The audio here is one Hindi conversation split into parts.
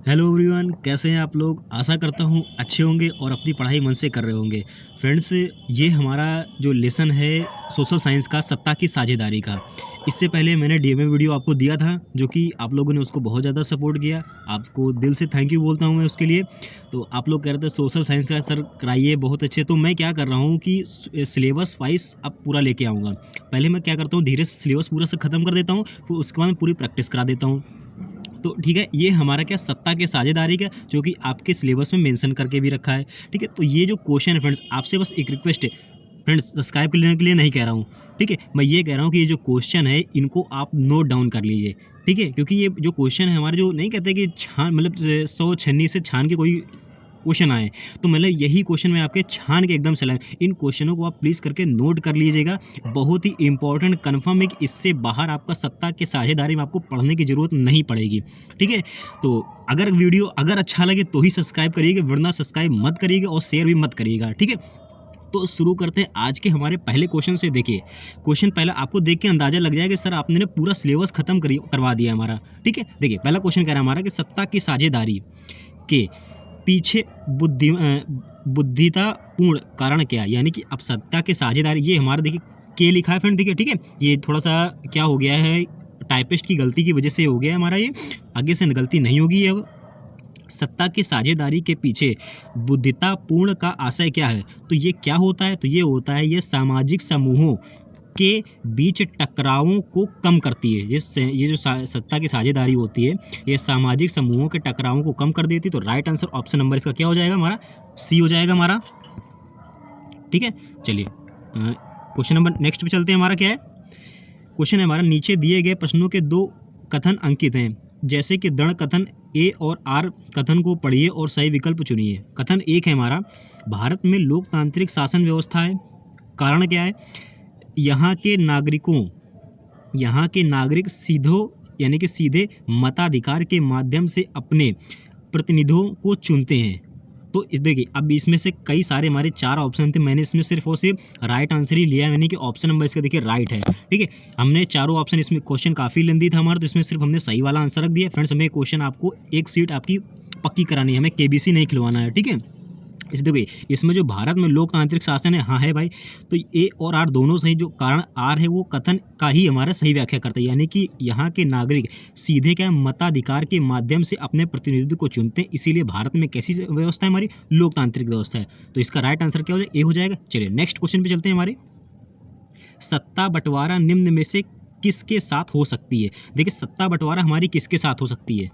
हेलो एवरीवन, कैसे हैं आप लोग। आशा करता हूँ अच्छे होंगे और अपनी पढ़ाई मन से कर रहे होंगे। फ्रेंड्स, ये हमारा जो लेसन है सोशल साइंस का सत्ता की साझेदारी का। इससे पहले मैंने डीएमए वीडियो आपको दिया था, जो कि आप लोगों ने उसको बहुत ज़्यादा सपोर्ट किया। आपको दिल से थैंक यू बोलता हूँ मैं उसके लिए। तो आप लोग कह रहे थे सोशल साइंस का सर कराइए, बहुत अच्छे। तो मैं क्या कर रहा हूँ कि सिलेबस वाइज अब पूरा लेके आऊँगा। पहले मैं क्या करता हूँ, धीरे से सिलेबस पूरा से ख़त्म कर देता हूँ, फिर उसके बाद मैं पूरी प्रैक्टिस करा देता हूँ। तो ठीक है, ये हमारा क्या सत्ता के साझेदारी का, जो कि आपके सिलेबस में मेंशन करके भी रखा है। ठीक है, तो ये जो क्वेश्चन है फ्रेंड्स, आपसे बस एक रिक्वेस्ट है फ्रेंड्स, सब्सक्राइब कर लेने के लिए नहीं कह रहा हूँ। ठीक है, मैं ये कह रहा हूँ कि ये जो क्वेश्चन है इनको आप नोट डाउन कर लीजिए। ठीक है, क्योंकि ये जो क्वेश्चन है हमारे, जो नहीं कहते कि छान मतलब 100 छन्नी से छान के कोई क्वेश्चन आए, तो मतलब यही क्वेश्चन मैं आपके छान के एकदम से लाए। इन क्वेश्चनों को आप प्लीज़ करके नोट कर लीजिएगा। बहुत ही इंपॉर्टेंट, कन्फर्म है कि इससे बाहर आपका सत्ता के साझेदारी में आपको पढ़ने की ज़रूरत नहीं पड़ेगी। ठीक है, तो अगर वीडियो अगर अच्छा लगे तो ही सब्सक्राइब करिएगा, वरना सब्सक्राइब मत करिएगा और शेयर भी मत करिएगा। ठीक है, तो शुरू करते हैं आज के हमारे पहले क्वेश्चन से। देखिए, क्वेश्चन पहला आपको देख के अंदाजा लग जाएगा कि सर आपने ने पूरा सिलेबस खत्म करवा दिया हमारा। ठीक है, देखिए पहला क्वेश्चन कह रहा है हमारा कि सत्ता की साझेदारी के पीछे बुद्धितापूर्ण कारण क्या है। यानी कि अब सत्ता के साझेदारी, ये हमारा देखिए के लिखा है फ्रेंड। देखिए, ठीक है, ये थोड़ा सा क्या हो गया है, टाइपिस्ट की गलती की वजह से हो गया है हमारा, ये आगे से गलती नहीं होगी अब। सत्ता की साझेदारी के पीछे बुद्धितापूर्ण का आशय क्या है, तो ये क्या होता है, तो ये होता है ये सामाजिक समूहों के बीच टकरावों को कम करती है। ये जो सत्ता की साझेदारी होती है, ये सामाजिक समूहों के टकरावों को कम कर देती है। तो राइट आंसर ऑप्शन नंबर इसका क्या हो जाएगा, हमारा सी हो जाएगा हमारा। ठीक है, चलिए क्वेश्चन नंबर नेक्स्ट पे चलते हैं। हमारा क्या है क्वेश्चन है हमारा, नीचे दिए गए प्रश्नों के दो कथन अंकित हैं, जैसे कि दृढ़ कथन ए और आर कथन को पढ़िए और सही विकल्प चुनिए। कथन एक है हमारा, भारत में लोकतांत्रिक शासन व्यवस्था है। कारण क्या है, यहाँ के नागरिक यानी कि सीधे मताधिकार के माध्यम से अपने प्रतिनिधियों को चुनते हैं। तो इस देखिए, अब इसमें से कई सारे हमारे 4 ऑप्शन थे, मैंने इसमें सिर्फ और सिर्फ राइट आंसर ही लिया है, यानी कि ऑप्शन नंबर इसका देखिए राइट है। ठीक है, हमने चारों ऑप्शन, इसमें क्वेश्चन काफ़ी लेंदी था हमारा, तो इसमें सिर्फ हमने सही वाला आंसर रख दिया। फ्रेंड्स, हमें क्वेश्चन आपको एक सीट आपकी पक्की करानी है, हमें केबीसी नहीं खिलवाना है। ठीक है, इस देखिए, इसमें जो भारत में लोकतांत्रिक शासन है, हाँ है भाई, तो ए और आर दोनों सही। जो कारण आर है वो कथन का ही हमारा सही व्याख्या करता है, यानी कि यहाँ के नागरिक सीधे क्या मताधिकार के माध्यम से अपने प्रतिनिधि को चुनते हैं, इसीलिए भारत में कैसी व्यवस्था है हमारी, लोकतांत्रिक व्यवस्था है। तो इसका राइट आंसर क्या हो जाएगा, ए हो जाएगा। चलिए नेक्स्ट क्वेश्चन पे चलते हैं हमारे, सत्ता बंटवारा निम्न में से किसके साथ हो सकती है। देखिए, सत्ता बंटवारा हमारी किसके साथ हो सकती है,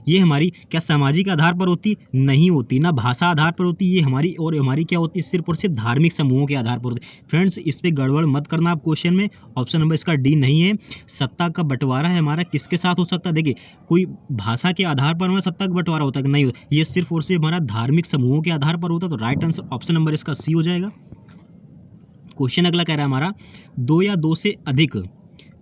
ये हमारी क्या सामाजिक आधार पर होती, नहीं होती, ना भाषा आधार पर होती, ये हमारी क्या होती है, सिर्फ और सिर्फ धार्मिक समूहों के आधार पर होती है। फ्रेंड्स, इस पे गड़बड़ मत करना आप क्वेश्चन में, ऑप्शन नंबर इसका डी नहीं है। सत्ता का बंटवारा है हमारा किसके साथ हो सकता है, देखिए कोई भाषा के आधार पर हमारा सत्ता का बंटवारा होता है नहीं होता, ये सिर्फ और सिर्फ हमारा धार्मिक समूहों के आधार पर होता है। तो राइट आंसर ऑप्शन नंबर इसका सी हो जाएगा। क्वेश्चन अगला कह रहा है हमारा, 2 या 2 से अधिक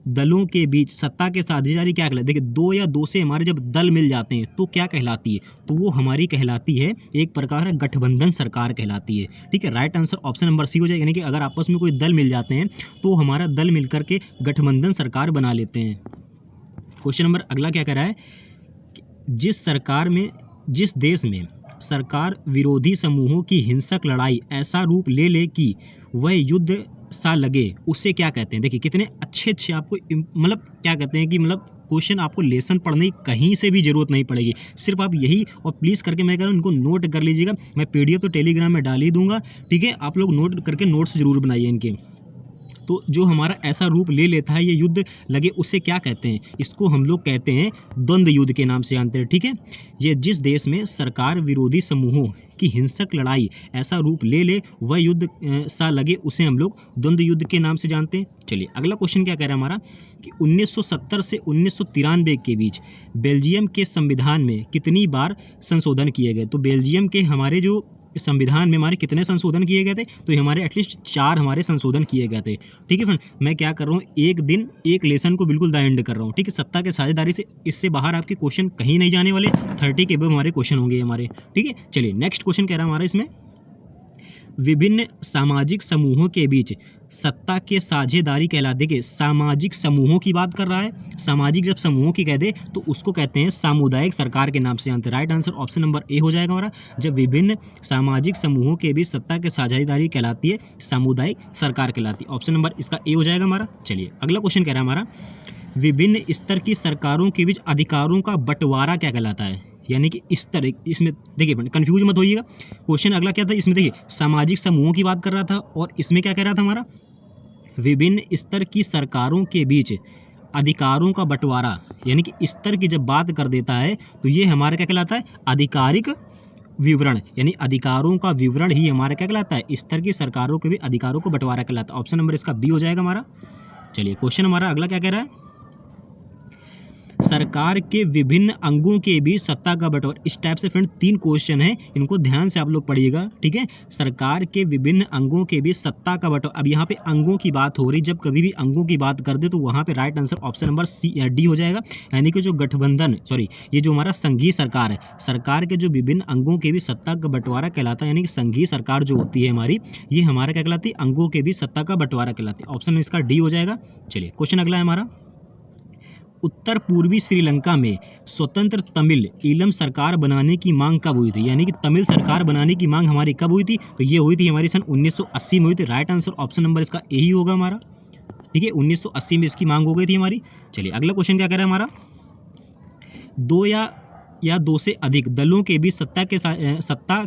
दलों के बीच सत्ता के साझेदारी क्या कहलाती है। देखिए, 2 या 2 से हमारे जब दल मिल जाते हैं तो क्या कहलाती है, तो वो हमारी कहलाती है एक प्रकार गठबंधन सरकार कहलाती है। ठीक है, right answer option number C हो जाएगा, यानी कि अगर आपस में कोई दल मिल जाते हैं तो हमारा दल मिलकर के गठबंधन सरकार बना लेते हैं। क्वेश्चन नंबर अगला क्या कह रहा है, जिस देश में सरकार विरोधी समूहों की हिंसक लड़ाई ऐसा रूप ले ले कि वह युद्ध सा लगे, उसे क्या कहते हैं। देखिए, कितने अच्छे आपको मतलब क्या कहते हैं कि मतलब क्वेश्चन आपको लेसन पढ़ने की कहीं से भी जरूरत नहीं पड़ेगी, सिर्फ आप यही और प्लीज़ करके मैं कह रहा हूँ इनको नोट कर लीजिएगा। मैं पीडीएफ तो टेलीग्राम में डाल ही दूंगा। ठीक है, आप लोग नोट करके नोट्स जरूर बनाइए इनके। तो जो हमारा ऐसा रूप ले लेता है, ये युद्ध लगे, उसे क्या कहते हैं, इसको हम लोग कहते हैं द्वंद्व युद्ध के नाम से जानते हैं। ठीक है, ये जिस देश में सरकार विरोधी समूहों की हिंसक लड़ाई ऐसा रूप ले ले वह युद्ध सा लगे, उसे हम लोग द्वंद्व युद्ध के नाम से जानते हैं। चलिए अगला क्वेश्चन क्या कह रहा है हमारा, कि 1970 से 1993 के बीच बेल्जियम के संविधान में कितनी बार संशोधन किए गए। तो बेल्जियम के हमारे जो संविधान में हमारे कितने संशोधन किए गए थे, तो हमारे एटलीस्ट 4 हमारे संशोधन किए गए थे। ठीक है फ्रेंड, मैं क्या कर रहा हूँ, एक दिन एक लेसन को बिल्कुल द एंड कर रहा हूँ। ठीक है, सत्ता के साझेदारी से इससे बाहर आपके क्वेश्चन कहीं नहीं जाने वाले, 30 के अबव हमारे क्वेश्चन होंगे हमारे। ठीक है, चलिए नेक्स्ट क्वेश्चन कह रहा है हमारा इसमें, विभिन्न सामाजिक समूहों के बीच सत्ता के साझेदारी कहलाते। देखिए सामाजिक समूहों की बात कर रहा है, सामाजिक जब समूहों की कहते तो उसको कहते हैं सामुदायिक सरकार के नाम से जानते हैं। Right answer option number A हो जाएगा हमारा। जब विभिन्न सामाजिक समूहों के बीच सत्ता के साझेदारी कहलाती है, सामुदायिक सरकार कहलाती है। ऑप्शन नंबर इसका ए हो जाएगा हमारा। चलिए अगला क्वेश्चन कह रहा है हमारा, विभिन्न स्तर की सरकारों के बीच अधिकारों का बंटवारा क्या कहलाता है। यानी कि स्तर, इसमें देखिए कंफ्यूज मत होइएगा, क्वेश्चन अगला क्या था, इसमें देखिए सामाजिक समूहों की बात कर रहा था और इसमें क्या कह रहा था हमारा, विभिन्न स्तर की सरकारों के बीच अधिकारों का बंटवारा। यानी कि स्तर की जब बात कर देता है तो ये हमारा क्या कहलाता है, आधिकारिक विवरण, यानी अधिकारों का विवरण ही हमारा क्या कहलाता है, स्तर की सरकारों के भी अधिकारों को बंटवारा कहलाता है। ऑप्शन नंबर इसका बी हो जाएगा हमारा। चलिए क्वेश्चन हमारा अगला क्या कह रहा है, सरकार के विभिन्न अंगों के बीच सत्ता का बंटवारा। इस टाइप से फ्रेंड 3 क्वेश्चन है, इनको ध्यान से आप लोग पढ़िएगा, ठीक है। सरकार के विभिन्न अंगों के बीच सत्ता का बंटवारा, अब यहाँ पे अंगों की बात हो रही, जब कभी भी अंगों की बात कर दे तो वहाँ पे right answer option number D हो जाएगा। यानी कि जो गठबंधन, सॉरी ये जो हमारा संघीय सरकार है, सरकार के जो विभिन्न अंगों के बीच सत्ता का बंटवारा कहलाता है। यानी कि संघीय सरकार जो होती है हमारी, ये हमारा क्या कहलाती है, अंगों के बीच सत्ता का बंटवारा कहलाती है। ऑप्शन इसका डी हो जाएगा। चलिए क्वेश्चन अगला है हमारा, उत्तर पूर्वी श्रीलंका में स्वतंत्र तमिल ईलम सरकार बनाने की मांग कब हुई थी। यानी कि तमिल सरकार बनाने की मांग हमारी कब हुई थी, तो ये हुई थी हमारी सन 1980 में हुई थी। राइट आंसर ऑप्शन नंबर इसका ए ही होगा हमारा, ठीक है। 1980 में इसकी मांग हो गई थी हमारी। चलिए अगला क्वेश्चन क्या कह रहा है हमारा, दो या दो से अधिक दलों के बीच सत्ता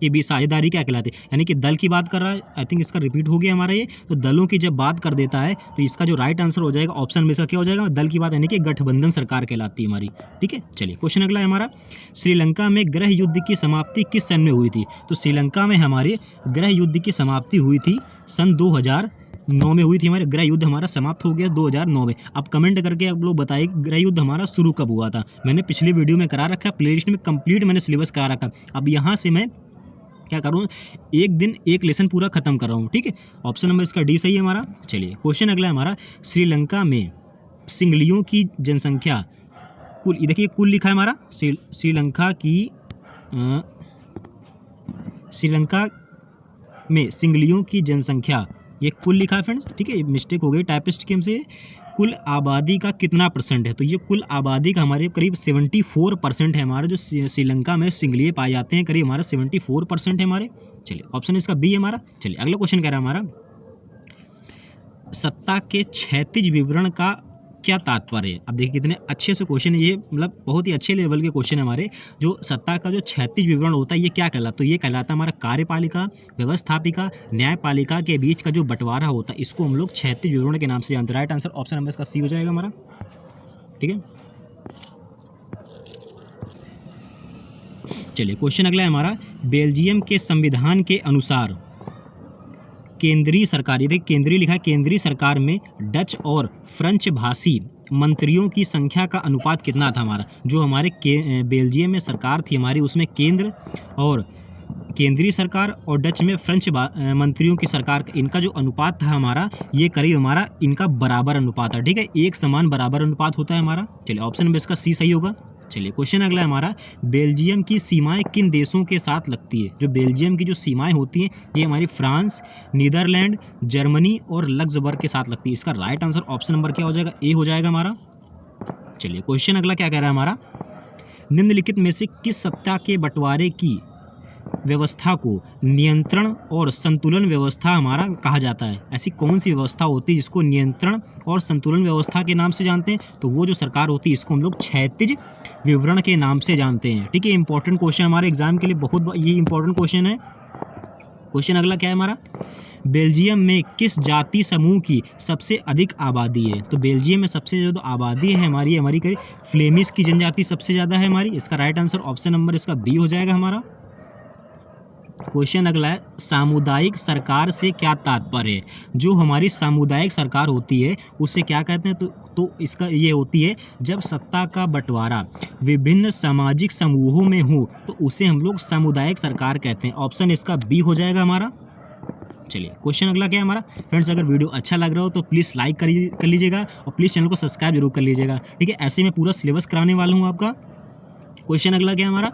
के बीच साझेदारी क्या कहलाती है। यानी कि दल की बात कर रहा है, आई थिंक इसका रिपीट हो गया हमारा ये, तो दलों की जब बात कर देता है तो इसका जो राइट आंसर हो जाएगा ऑप्शन में इसका क्या हो जाएगा, दल की बात, यानी कि गठबंधन सरकार कहलाती है हमारी, ठीक है। चलिए क्वेश्चन अगला है हमारा, श्रीलंका में गृह युद्ध की समाप्ति किस सन में हुई थी। तो श्रीलंका में हमारे गृह युद्ध की समाप्ति हुई थी सन 2009 में हुई थी। हमारे गृह युद्ध हमारा समाप्त हो गया 2009 में। अब कमेंट करके आप लोग बताइए गृह युद्ध हमारा शुरू कब हुआ था। मैंने पिछले वीडियो में करा रखा है, प्लेलिस्ट में कंप्लीट मैंने सिलेबस करा रखा। अब यहाँ से मैं क्या करूँ, एक दिन एक लेसन पूरा खत्म कर रहा हूँ, ठीक है। ऑप्शन नंबर इसका डी सही है हमारा। चलिए क्वेश्चन अगला है हमारा, श्रीलंका में सिंगलियों की जनसंख्या कुल, देखिए कुल लिखा है हमारा, श्रीलंका में सिंगलियों की जनसंख्या, ये कुल लिखा है फ्रेंड्स, ठीक है। मिस्टेक हो गई टाइपिस्ट की हमसे। कुल आबादी का कितना परसेंट है, तो ये कुल आबादी का हमारे करीब 74% है हमारा, जो श्रीलंका में सिंगलिये पाए जाते हैं, करीब हमारा 74% है हमारे। चलिए ऑप्शन इसका बी है हमारा। चलिए अगला क्वेश्चन कह रहा है हमारा, सत्ता के क्षैतिज विवरण का क्या तात्पर्य है। अब देखिए कितने अच्छे से क्वेश्चन है ये, मतलब बहुत ही अच्छे लेवल के क्वेश्चन है हमारे। जो सत्ता का जो क्षैतिज विवरण होता है ये क्या कहलाता है, तो ये कहलाता है हमारा कार्यपालिका, व्यवस्थापिका, न्यायपालिका के बीच का जो बंटवारा होता है, इसको हम लोग क्षैतिज विवरण के नाम से जानते हैं। राइट आंसर ऑप्शन नंबर इसका सी हो जाएगा हमारा, ठीक है। चलिए क्वेश्चन अगला है हमारा, बेल्जियम के संविधान के अनुसार केंद्रीय सरकार, ये केंद्रीय लिखा है, केंद्रीय सरकार में डच और फ्रेंच भाषी मंत्रियों की संख्या का अनुपात कितना था हमारा। जो हमारे बेल्जियम में सरकार थी हमारी, उसमें केंद्र और केंद्रीय सरकार और डच में फ्रेंच मंत्रियों की सरकार, इनका जो अनुपात था हमारा, ये करीब हमारा इनका बराबर अनुपात है, ठीक है। एक समान बराबर अनुपात होता है हमारा। चलिए ऑप्शन नंबर इसका सी सही होगा। चलिए क्वेश्चन अगला है हमारा, बेल्जियम की सीमाएं किन देशों के साथ लगती है। जो बेल्जियम की जो सीमाएं होती हैं ये हमारी फ्रांस, नीदरलैंड, जर्मनी और लग्जमबर्ग के साथ लगती है। इसका राइट आंसर ऑप्शन नंबर क्या हो जाएगा, ए हो जाएगा हमारा। चलिए क्वेश्चन अगला क्या कह रहा है हमारा, निम्नलिखित में से किस सत्ता के बंटवारे की व्यवस्था को नियंत्रण और संतुलन व्यवस्था हमारा कहा जाता है। ऐसी कौन सी व्यवस्था होती है जिसको नियंत्रण और संतुलन व्यवस्था के नाम से जानते हैं, तो वो जो सरकार होती है इसको हम लोग क्षैतिज विवरण के नाम से जानते हैं, ठीक है। इंपॉर्टेंट क्वेश्चन हमारे एग्जाम के लिए, बहुत ये इंपॉर्टेंट क्वेश्चन है। क्वेश्चन अगला क्या है हमारा, बेल्जियम में किस जाति समूह की सबसे अधिक आबादी है। तो बेल्जियम में सबसे ज़्यादा आबादी है हमारी करीब फ्लेमिश की जनजाति सबसे ज़्यादा है हमारी। इसका राइट आंसर ऑप्शन नंबर इसका बी हो जाएगा हमारा। क्वेश्चन अगला है, सामुदायिक सरकार से क्या तात्पर्य है। जो हमारी सामुदायिक सरकार होती है उससे क्या कहते हैं, तो इसका ये होती है जब सत्ता का बंटवारा विभिन्न सामाजिक समूहों में हो तो उसे हम लोग सामुदायिक सरकार कहते हैं। ऑप्शन इसका बी हो जाएगा हमारा। चलिए क्वेश्चन अगला क्या है हमारा, फ्रेंड्स अगर वीडियो अच्छा लग रहा हो तो प्लीज़ लाइक कर लीजिएगा और प्लीज़ चैनल को सब्सक्राइब जरूर कर लीजिएगा, ठीक है। ऐसे में पूरा सिलेबस कराने वाला हूँ आपका, क्वेश्चन अगला क्या है हमारा,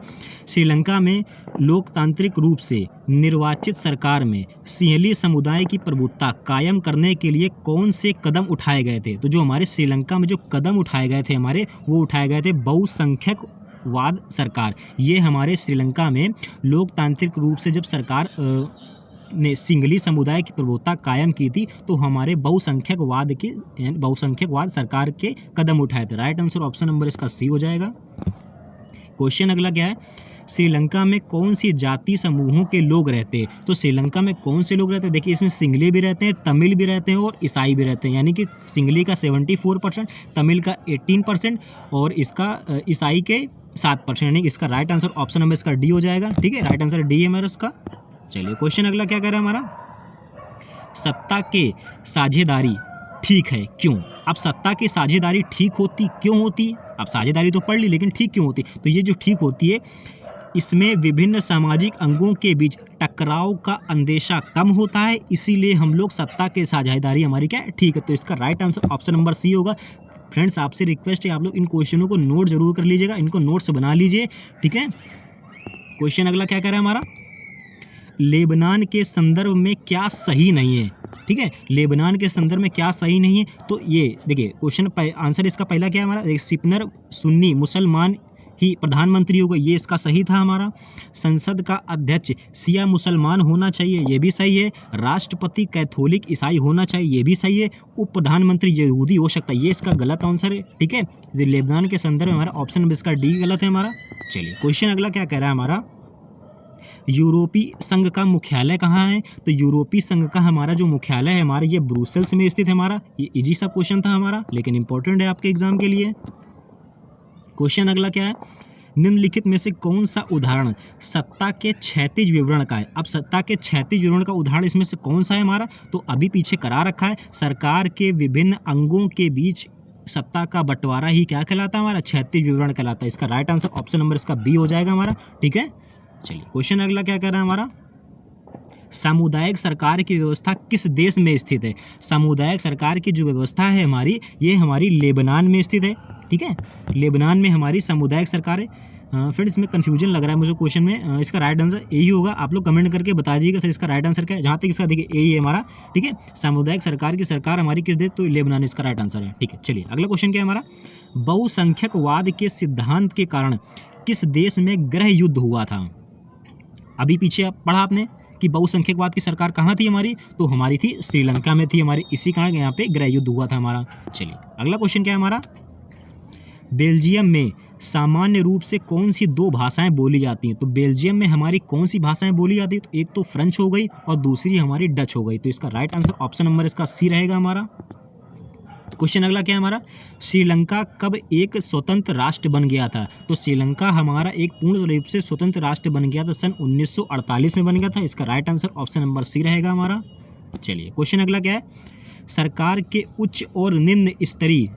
श्रीलंका में लोकतांत्रिक रूप से निर्वाचित सरकार में सिंहली समुदाय की प्रभुत्ता कायम करने के लिए कौन से कदम उठाए गए थे। तो जो हमारे श्रीलंका में जो कदम उठाए गए थे हमारे, वो उठाए गए थे बहुसंख्यक वाद सरकार। ये हमारे श्रीलंका में लोकतांत्रिक रूप से जब सरकार ने सिंहली समुदाय की प्रभुत्ता कायम की थी, तो हमारे बहुसंख्यकवाद सरकार के कदम उठाए थे। राइट आंसर ऑप्शन नंबर इसका सी हो जाएगा। क्वेश्चन अगला क्या है, श्रीलंका में कौन सी जाति समूहों के लोग रहते हैं। तो श्रीलंका में कौन से लोग रहते हैं, देखिए इसमें सिंहली भी रहते हैं, तमिल भी रहते हैं और ईसाई भी रहते हैं। यानी कि सिंहली का 74%, तमिल का 18% और इसका ईसाई के 7%। यानी कि इसका राइट आंसर ऑप्शन नंबर इसका डी हो जाएगा। ठीक है, राइट आंसर डी है हमारा इसका। चलिए क्वेश्चन अगला क्या कह रहा है हमारा, सत्ता के साझेदारी ठीक है क्यों। अब सत्ता की साझेदारी ठीक होती क्यों होती है, अब साझेदारी तो पढ़ ली लेकिन ठीक क्यों होती। तो ये जो ठीक होती है, इसमें विभिन्न सामाजिक अंगों के बीच टकराव का अंदेशा कम होता है, इसीलिए हम लोग सत्ता के साझेदारी हमारी क्या है ठीक है। तो इसका right answer option number C होगा। फ्रेंड्स आपसे रिक्वेस्ट है आप लोग इन क्वेश्चनों को नोट जरूर कर लीजिएगा, इनको नोट्स बना लीजिए। ठीक है, क्वेश्चन अगला क्या कह रहा है हमारा, लेबनान के संदर्भ में क्या सही नहीं है। ठीक है, लेबनान के संदर्भ में क्या सही नहीं है। तो ये देखिए क्वेश्चन आंसर इसका पहला क्या है हमारा, सिपनर सुन्नी मुसलमान ही प्रधानमंत्री होगा, ये इसका सही था हमारा। संसद का अध्यक्ष शिया मुसलमान होना चाहिए, ये भी सही है। राष्ट्रपति कैथोलिक ईसाई होना चाहिए, ये भी सही है। उप प्रधानमंत्री यहूदी हो सकता है, ये इसका गलत आंसर है। ठीक है, लेबनान के संदर्भ में हमारा ऑप्शन नंबर इसका डी गलत है हमारा। चलिए क्वेश्चन अगला क्या कह रहा है हमारा, यूरोपीय संघ का मुख्यालय कहाँ है। तो यूरोपीय संघ का हमारा जो मुख्यालय है हमारा, ये ब्रुसेल्स में स्थित है हमारा। ये इजी सा क्वेश्चन था हमारा, लेकिन इंपॉर्टेंट है आपके एग्जाम के लिए। क्वेश्चन अगला क्या है, निम्नलिखित में से कौन सा उदाहरण सत्ता के क्षैतिज विवरण का है। अब सत्ता के क्षैतिज विवरण का उदाहरण इसमें से कौन सा है हमारा, तो अभी पीछे करा रखा है, सरकार के विभिन्न अंगों के बीच सत्ता का बंटवारा ही क्या कहलाता है हमारा, क्षैतिज विवरण कहलाता है। इसका राइट आंसर ऑप्शन नंबर इसका बी हो जाएगा हमारा। ठीक है, चलिए क्वेश्चन अगला क्या कह रहा है हमारा, सामुदायिक सरकार की व्यवस्था किस देश में स्थित है। सामुदायिक सरकार की जो व्यवस्था है हमारी, ये हमारी लेबनान में स्थित है। ठीक है, लेबनान में हमारी सामुदायिक सरकार है। फ्रेंड्स इसमें कन्फ्यूजन लग रहा है मुझे क्वेश्चन में, इसका राइट आंसर यही होगा। आप लोग कमेंट करके बता दीजिएगा सर इसका राइट आंसर क्या है। जहाँ तक इसका देखिए यही है हमारा। ठीक है, सामुदायिक सरकार की सरकार हमारी किस देश, तो लेबनान इसका राइट आंसर है। ठीक है, चलिए अगला क्वेश्चन क्या है हमारा, बहुसंख्यकवाद के सिद्धांत के कारण किस देश में गृह युद्ध हुआ था। अभी पीछे पढ़ा आपने कि बहुसंख्यकवाद की सरकार कहाँ थी हमारी, तो हमारी थी श्रीलंका में थी हमारी, इसी कारण यहाँ पे गृह युद्ध हुआ था हमारा। चलिए अगला क्वेश्चन क्या है हमारा, बेल्जियम में सामान्य रूप से कौन सी दो भाषाएं बोली जाती हैं। तो बेल्जियम में हमारी कौन सी भाषाएं बोली जाती है, तो एक तो फ्रेंच हो गई और दूसरी हमारी डच हो गई। तो इसका राइट आंसर ऑप्शन नंबर इसका सी रहेगा हमारा। क्वेश्चन अगला क्या है हमारा, श्रीलंका कब एक स्वतंत्र राष्ट्र बन गया था। तो श्रीलंका हमारा एक पूर्ण रूप से स्वतंत्र राष्ट्र बन गया था सन 1948 में बन गया था। इसका right answer option number C रहेगा हमारा। चलिए क्वेश्चन अगला क्या है, सरकार के उच्च और निम्न स्तरीय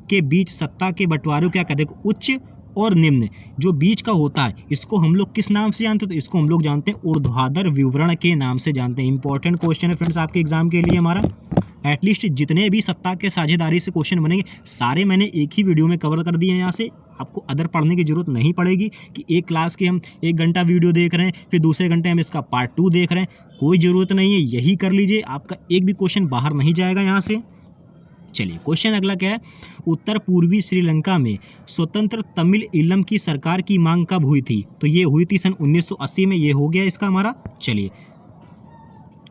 के बीच सत्ता के बंटवारे क्या कहते हैं। उच्च और निम्न जो बीच का होता है, इसको हम लोग किस नाम से जानते हैं, तो इसको हम लोग जानते हैं ऊर्ध्वाधर विवरण के नाम से जानते हैं। इंपॉर्टेंट क्वेश्चन है फ्रेंड्स आपके एग्जाम के लिए हमारा। एटलीस्ट जितने भी सत्ता के साझेदारी से क्वेश्चन बनेंगे सारे मैंने एक ही वीडियो में कवर कर दिए हैं। यहाँ से आपको अदर पढ़ने की जरूरत नहीं पड़ेगी कि एक क्लास के हम 1 घंटा वीडियो देख रहे हैं, फिर दूसरे घंटे हम इसका पार्ट 2 देख रहे हैं। कोई ज़रूरत नहीं है, यही कर लीजिए, आपका एक भी क्वेश्चन बाहर नहीं जाएगा यहाँ से। चलिए क्वेश्चन अगला क्या है, उत्तर पूर्वी श्रीलंका में स्वतंत्र तमिल ईलम की सरकार की मांग कब हुई थी। तो ये हुई थी सन 1980 में, ये हो गया इसका हमारा। चलिए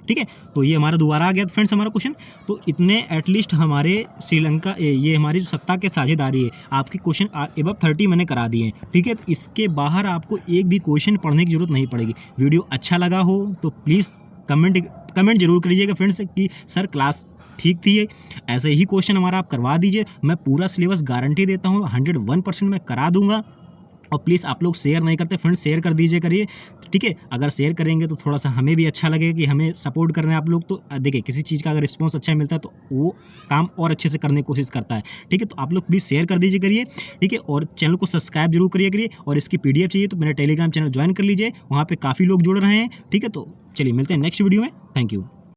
ठीक है, तो ये हमारा दोबारा आ गया फ्रेंड्स हमारा क्वेश्चन। तो इतने एटलीस्ट हमारे श्रीलंका ये हमारी जो सत्ता के साझेदारी है आपकी क्वेश्चन एबव 30 मैंने करा दिए हैं। ठीक है, तो इसके बाहर आपको एक भी क्वेश्चन पढ़ने की जरूरत नहीं पड़ेगी। वीडियो अच्छा लगा हो तो प्लीज़ कमेंट जरूर करिएगा फ्रेंड्स कि सर क्लास ठीक थी, ऐसे ही क्वेश्चन हमारा आप करवा दीजिए। मैं पूरा सिलेबस गारंटी देता हूँ, 101% मैं करा दूंगा। और प्लीज़ आप लोग शेयर नहीं करते फ्रेंड्स, शेयर कर दीजिए करिए। ठीक है, अगर शेयर करेंगे तो थोड़ा सा हमें भी अच्छा लगेगा कि हमें सपोर्ट कर रहे हैं आप लोग। तो देखिए किसी चीज़ का अगर रिस्पॉन्स अच्छा मिलता है तो वो काम और अच्छे से करने की कोशिश करता है। ठीक है, तो आप लोग प्लीज़ शेयर कर दीजिए करिए। ठीक है, और चैनल को सब्सक्राइब जरूर करिए। और इसकी PDF चाहिए तो मेरा टेलीग्राम चैनल ज्वाइन कर लीजिए, वहाँ पर काफ़ी लोग जुड़ रहे हैं। ठीक है, तो चलिए मिलते हैं नेक्स्ट वीडियो में। Thank you.